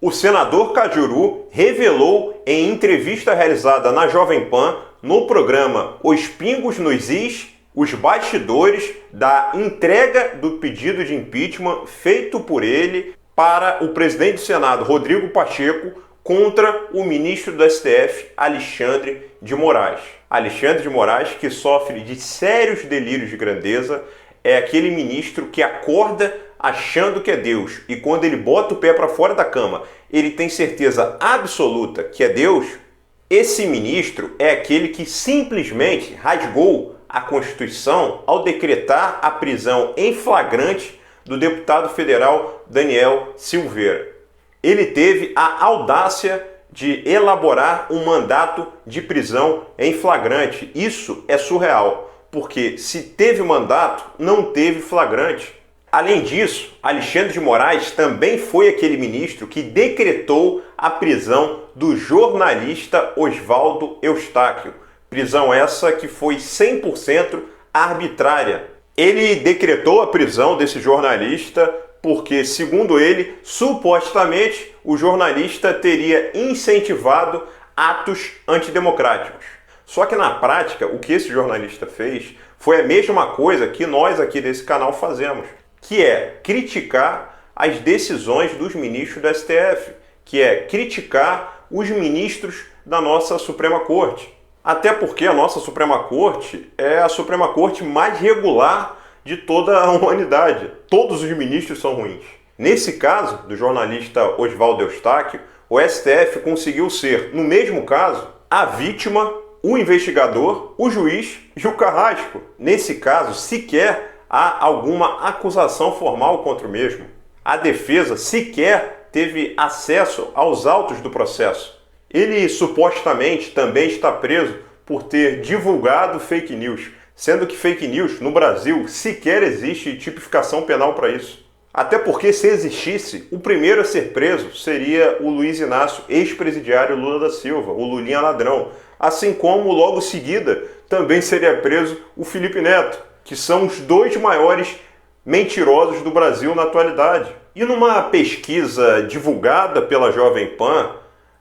O senador Cajuru revelou em entrevista realizada na Jovem Pan, no programa Os Pingos nos Is, os bastidores da entrega do pedido de impeachment feito por ele para o presidente do Senado, Rodrigo Pacheco, contra o ministro do STF, Alexandre de Moraes. Alexandre de Moraes, que sofre de sérios delírios de grandeza, é aquele ministro que acorda achando que é Deus e quando ele bota o pé para fora da cama, ele tem certeza absoluta que é Deus. Esse ministro é aquele que simplesmente rasgou a Constituição ao decretar a prisão em flagrante do deputado federal Daniel Silveira. Ele teve a audácia de elaborar um mandato de prisão em flagrante. Isso é surreal, porque se teve mandato, não teve flagrante. Além disso, Alexandre de Moraes também foi aquele ministro que decretou a prisão do jornalista Oswaldo Eustáquio. Prisão essa que foi 100% arbitrária. Ele decretou a prisão desse jornalista porque, segundo ele, supostamente o jornalista teria incentivado atos antidemocráticos. Só que na prática, o que esse jornalista fez foi a mesma coisa que nós aqui desse canal fazemos, que é criticar as decisões dos ministros do STF, que é criticar os ministros da nossa Suprema Corte. Até porque a nossa Suprema Corte é a Suprema Corte mais regular de toda a humanidade. Todos os ministros são ruins. Nesse caso, do jornalista Oswaldo Eustáquio, o STF conseguiu ser, no mesmo caso, a vítima, o investigador, o juiz e o carrasco. Nesse caso, sequer há alguma acusação formal contra o mesmo. A defesa sequer teve acesso aos autos do processo. Ele supostamente também está preso por ter divulgado fake news, sendo que fake news no Brasil sequer existe tipificação penal para isso. Até porque, se existisse, o primeiro a ser preso seria o Luiz Inácio, ex-presidiário Lula da Silva, o Lulinha ladrão. Assim como, logo em seguida, também seria preso o Felipe Neto, que são os dois maiores mentirosos do Brasil na atualidade. E numa pesquisa divulgada pela Jovem Pan,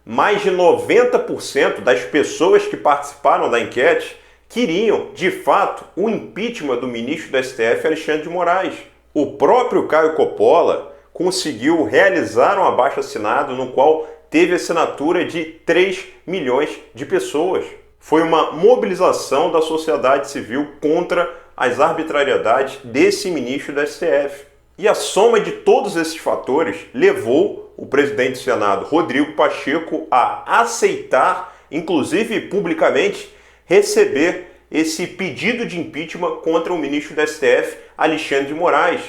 mais de 90% das pessoas que participaram da enquete queriam, de fato, o impeachment do ministro do STF, Alexandre de Moraes. O próprio Caio Coppola conseguiu realizar um abaixo-assinado no qual teve assinatura de 3 milhões de pessoas. Foi uma mobilização da sociedade civil contra as arbitrariedades desse ministro do STF. E a soma de todos esses fatores levou o presidente do Senado, Rodrigo Pacheco, a aceitar, inclusive publicamente, receber esse pedido de impeachment contra o ministro do STF, Alexandre de Moraes.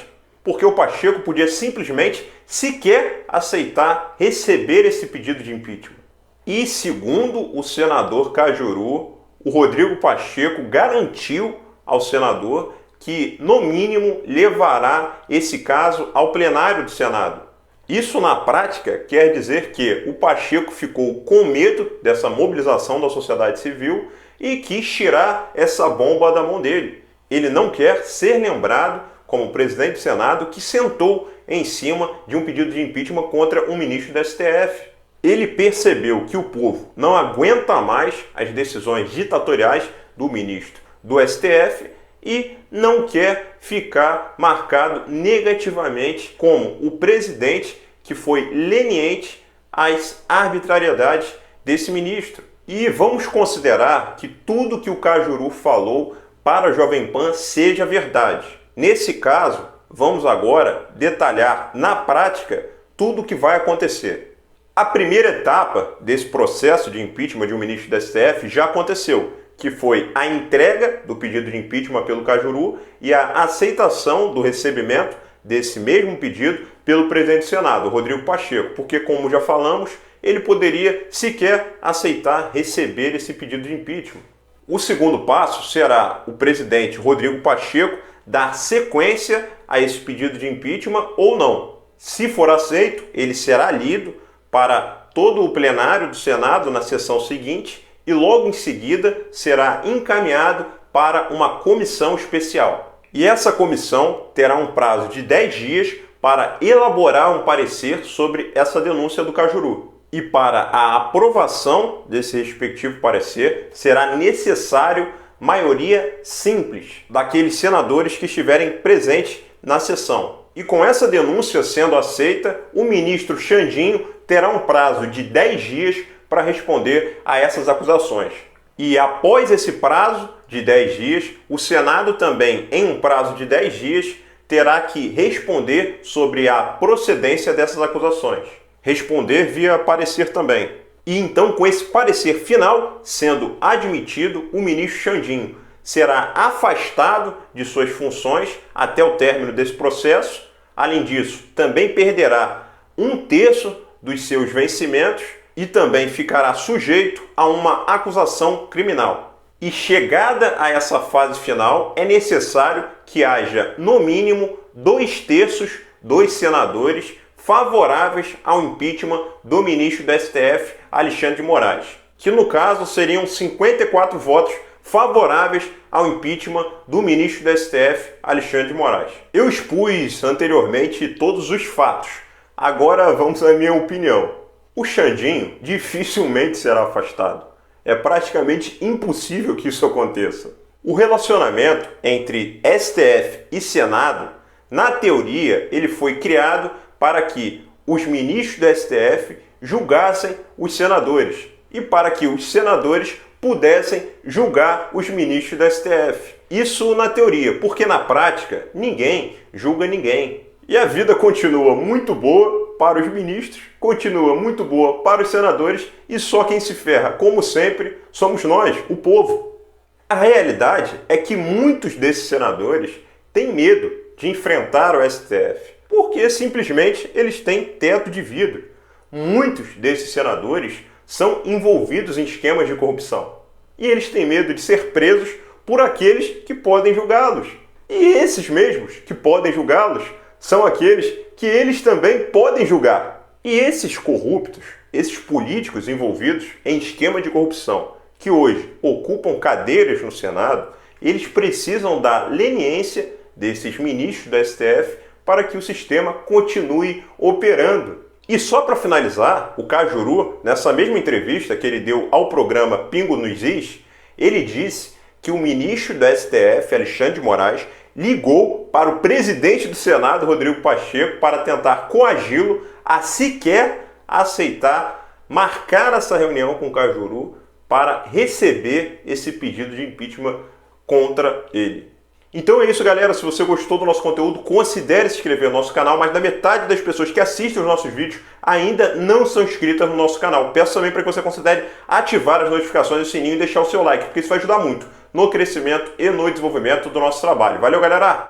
Porque o Pacheco podia simplesmente sequer aceitar receber esse pedido de impeachment. E segundo o senador Cajuru, o Rodrigo Pacheco garantiu ao senador que, no mínimo, levará esse caso ao plenário do Senado. Isso, na prática, quer dizer que o Pacheco ficou com medo dessa mobilização da sociedade civil e quis tirar essa bomba da mão dele. Ele não quer ser lembrado como presidente do Senado que sentou em cima de um pedido de impeachment contra um ministro do STF. Ele percebeu que o povo não aguenta mais as decisões ditatoriais do ministro do STF e não quer ficar marcado negativamente como o presidente que foi leniente às arbitrariedades desse ministro. E vamos considerar que tudo que o Cajuru falou para a Jovem Pan seja verdade. Nesse caso, vamos agora detalhar na prática tudo o que vai acontecer. A primeira etapa desse processo de impeachment de um ministro do STF já aconteceu, que foi a entrega do pedido de impeachment pelo Cajuru e a aceitação do recebimento desse mesmo pedido pelo presidente do Senado, Rodrigo Pacheco, porque, como já falamos, ele poderia sequer aceitar receber esse pedido de impeachment. O segundo passo será o presidente Rodrigo Pacheco dar sequência a esse pedido de impeachment ou não. Se for aceito, ele será lido para todo o plenário do Senado na sessão seguinte e logo em seguida será encaminhado para uma comissão especial. E essa comissão terá um prazo de 10 dias para elaborar um parecer sobre essa denúncia do Cajuru. E para a aprovação desse respectivo parecer, será necessário maioria simples daqueles senadores que estiverem presentes na sessão. E com essa denúncia sendo aceita, o ministro Xandinho terá um prazo de 10 dias para responder a essas acusações. E após esse prazo de 10 dias, o Senado também, em um prazo de 10 dias, terá que responder sobre a procedência dessas acusações. Responder via parecer também. E então, com esse parecer final sendo admitido, o ministro Xandinho será afastado de suas funções até o término desse processo. Além disso, também perderá 1/3 dos seus vencimentos e também ficará sujeito a uma acusação criminal. E chegada a essa fase final, é necessário que haja, no mínimo, 2/3 dos senadores favoráveis ao impeachment do ministro do STF, Alexandre de Moraes, que no caso seriam 54 votos favoráveis ao impeachment do ministro do STF, Alexandre de Moraes. Eu expus anteriormente todos os fatos, agora vamos à minha opinião. O Xandinho dificilmente será afastado. É praticamente impossível que isso aconteça. O relacionamento entre STF e Senado, na teoria, ele foi criado para que os ministros do STF julgassem os senadores e para que os senadores pudessem julgar os ministros do STF. Isso na teoria, porque na prática ninguém julga ninguém. E a vida continua muito boa para os ministros, continua muito boa para os senadores e só quem se ferra, como sempre, somos nós, o povo. A realidade é que muitos desses senadores têm medo de enfrentar o STF, porque simplesmente eles têm teto de vidro. Muitos desses senadores são envolvidos em esquemas de corrupção e eles têm medo de ser presos por aqueles que podem julgá-los. E esses mesmos que podem julgá-los são aqueles que eles também podem julgar. E esses corruptos, esses políticos envolvidos em esquema de corrupção, que hoje ocupam cadeiras no Senado, eles precisam da leniência desses ministros do STF para que o sistema continue operando. E só para finalizar, o Cajuru, nessa mesma entrevista que ele deu ao programa Pingo nos Is, ele disse que o ministro do STF, Alexandre de Moraes, ligou para o presidente do Senado, Rodrigo Pacheco, para tentar coagi-lo a sequer aceitar marcar essa reunião com o Cajuru para receber esse pedido de impeachment contra ele. Então é isso, galera. Se você gostou do nosso conteúdo, considere se inscrever no nosso canal. Mais da metade das pessoas que assistem os nossos vídeos ainda não são inscritas no nosso canal. Peço também para que você considere ativar as notificações e o sininho e deixar o seu like, porque isso vai ajudar muito no crescimento e no desenvolvimento do nosso trabalho. Valeu, galera!